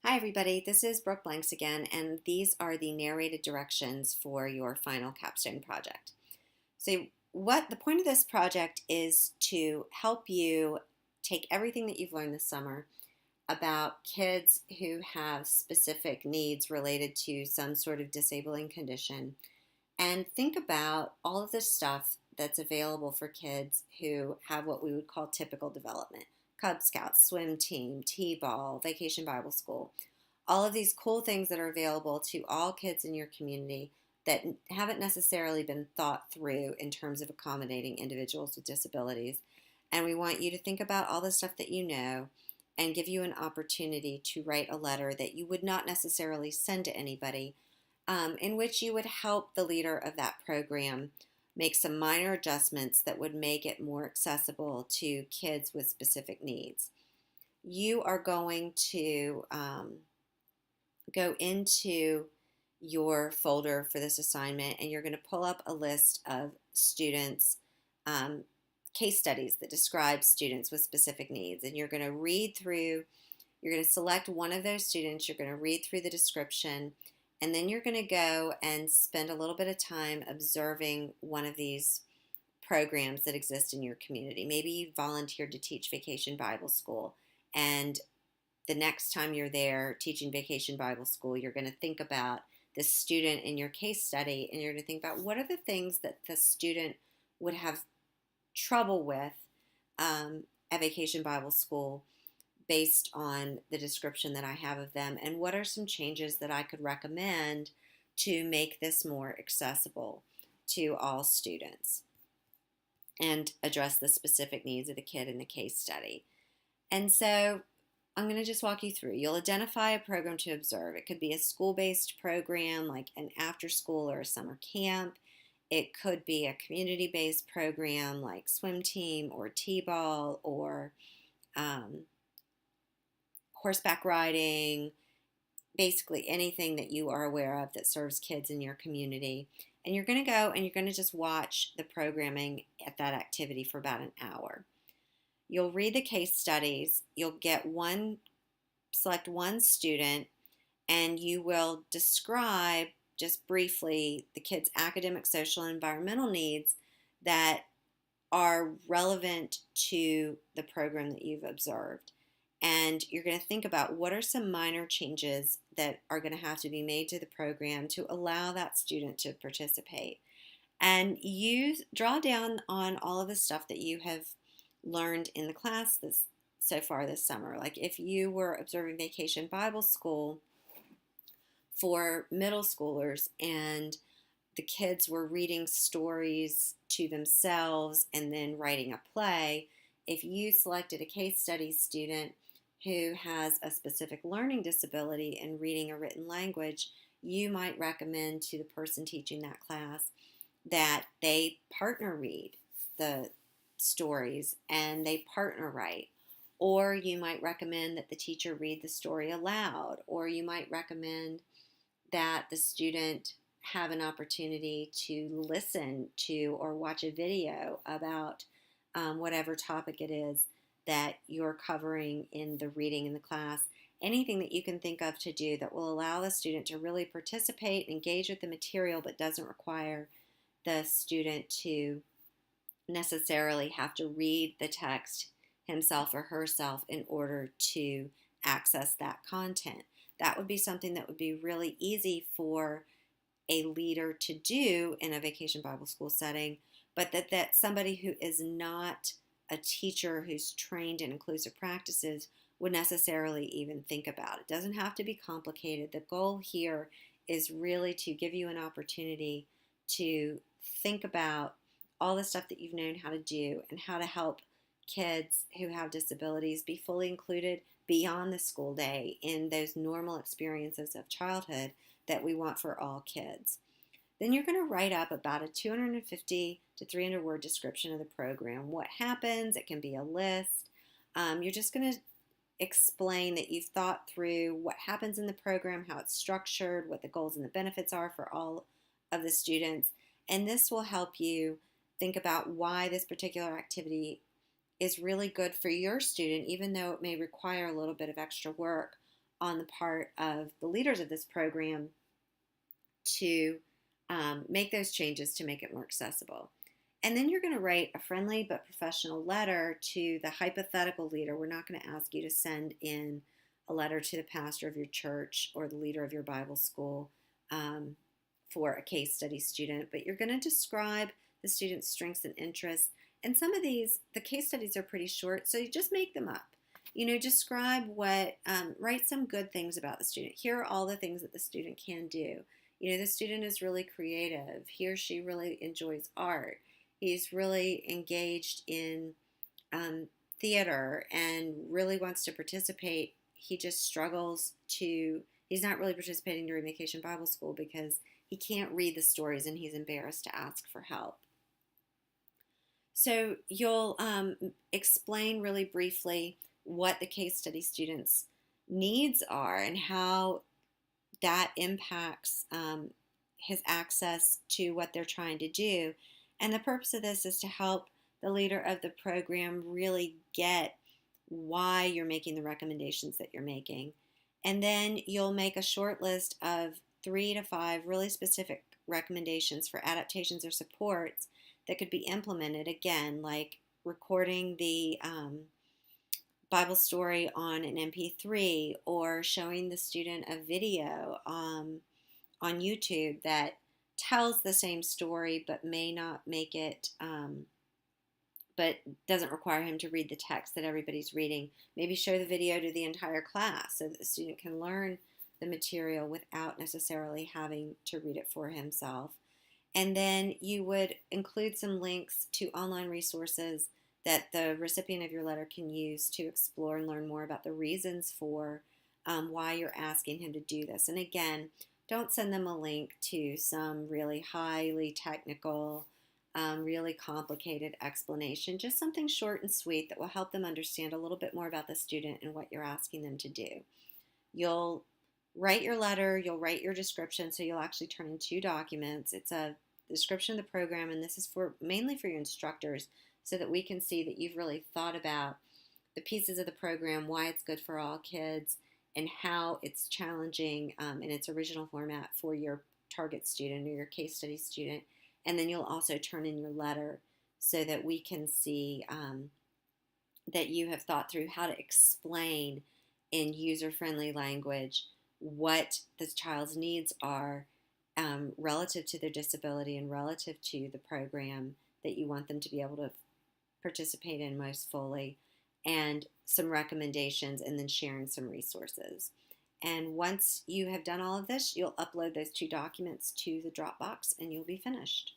Hi everybody, this is Brooke Blanks again, and these are the narrated directions for your final capstone project. So what the point of this project is to help you take everything that you've learned this summer about kids who have specific needs related to some sort of disabling condition and think about all of the stuff that's available for kids who have what we would call typical development. Cub Scouts, swim team, T-ball, vacation Bible school, all of these cool things that are available to all kids in your community that haven't necessarily been thought through in terms of accommodating individuals with disabilities. And we want you to think about all the stuff that you know and give you an opportunity to write a letter that you would not necessarily send to anybody, in which you would help the leader of that program make some minor adjustments that would make it more accessible to kids with specific needs. You are going to go into your folder for this assignment and you're going to pull up a list of students, um, case studies that describe students with specific needs. And you're going to read through, you're going to select one of those students, you're going to read through the description, and then you're going to go and spend a little bit of time observing one of these programs that exist in your community. Maybe you volunteered to teach Vacation Bible School, and the next time you're there teaching Vacation Bible School, you're going to think about the student in your case study, and you're going to think about what are the things that the student would have trouble with at Vacation Bible School based on the description that I have of them, and what are some changes that I could recommend to make this more accessible to all students and address the specific needs of the kid in the case study. And so I'm going to just walk you through. You'll identify a program to observe. It could be a school-based program like an after-school or a summer camp. It could be a community-based program like swim team or T-ball or horseback riding, basically anything that you are aware of that serves kids in your community. And you're going to go and you're going to just watch the programming at that activity for about an hour. You'll read the case studies, you'll select one student, and you will describe just briefly the kid's academic, social, and environmental needs that are relevant to the program that you've observed. And you're going to think about what are some minor changes that are going to have to be made to the program to allow that student to participate. And you draw down on all of the stuff that you have learned in the class so far this summer. Like if you were observing Vacation Bible School for middle schoolers and the kids were reading stories to themselves and then writing a play, if you selected a case study student who has a specific learning disability in reading a written language, you might recommend to the person teaching that class that they partner read the stories and they partner write. Or you might recommend that the teacher read the story aloud, or you might recommend that the student have an opportunity to listen to or watch a video about whatever topic it is that you're covering in the reading in the class. Anything that you can think of to do that will allow the student to really participate, engage with the material, but doesn't require the student to necessarily have to read the text himself or herself in order to access that content. That would be something that would be really easy for a leader to do in a Vacation Bible School setting, but that somebody who is not a teacher who's trained in inclusive practices would necessarily even think about. It doesn't have to be complicated. The goal here is really to give you an opportunity to think about all the stuff that you've known how to do and how to help kids who have disabilities be fully included beyond the school day in those normal experiences of childhood that we want for all kids. Then you're going to write up about a 250 to 300 word description of the program. What happens? It can be a list. You're just going to explain that you've thought through what happens in the program, how it's structured, what the goals and the benefits are for all of the students. And this will help you think about why this particular activity is really good for your student, even though it may require a little bit of extra work on the part of the leaders of this program to make those changes to make it more accessible. And then you're going to write a friendly but professional letter to the hypothetical leader. We're not going to ask you to send in a letter to the pastor of your church or the leader of your Bible school for a case study student, but you're going to describe the student's strengths and interests. And some of these, the case studies are pretty short, so you just make them up. Describe write some good things about the student. Here are all the things that the student can do. The student is really creative. He or she really enjoys art. He's really engaged in theater and really wants to participate. He just struggles he's not really participating during Vacation Bible School because he can't read the stories and he's embarrassed to ask for help. So you'll explain really briefly what the case study student's needs are and how that impacts his access to what they're trying to do. And the purpose of this is to help the leader of the program really get why you're making the recommendations that you're making. And then you'll make a short list of 3 to 5 really specific recommendations for adaptations or supports that could be implemented, again, like recording the Bible story on an MP3 or showing the student a video on YouTube that tells the same story but may not make it, but doesn't require him to read the text that everybody's reading. Maybe show the video to the entire class so that the student can learn the material without necessarily having to read it for himself. And then you would include some links to online resources that the recipient of your letter can use to explore and learn more about the reasons for why you're asking him to do this. And again, don't send them a link to some really highly technical, really complicated explanation. Just something short and sweet that will help them understand a little bit more about the student and what you're asking them to do. You'll write your letter, you'll write your description, so you'll actually turn in 2 documents. It's a description of the program, and this is mainly for your instructors so that we can see that you've really thought about the pieces of the program, why it's good for all kids, and how it's challenging in its original format for your target student or your case study student. And then you'll also turn in your letter so that we can see that you have thought through how to explain in user-friendly language what the child's needs are relative to their disability and relative to the program that you want them to be able to participate in most fully, and some recommendations, and then sharing some resources. And once you have done all of this, you'll upload those 2 documents to the Dropbox and you'll be finished.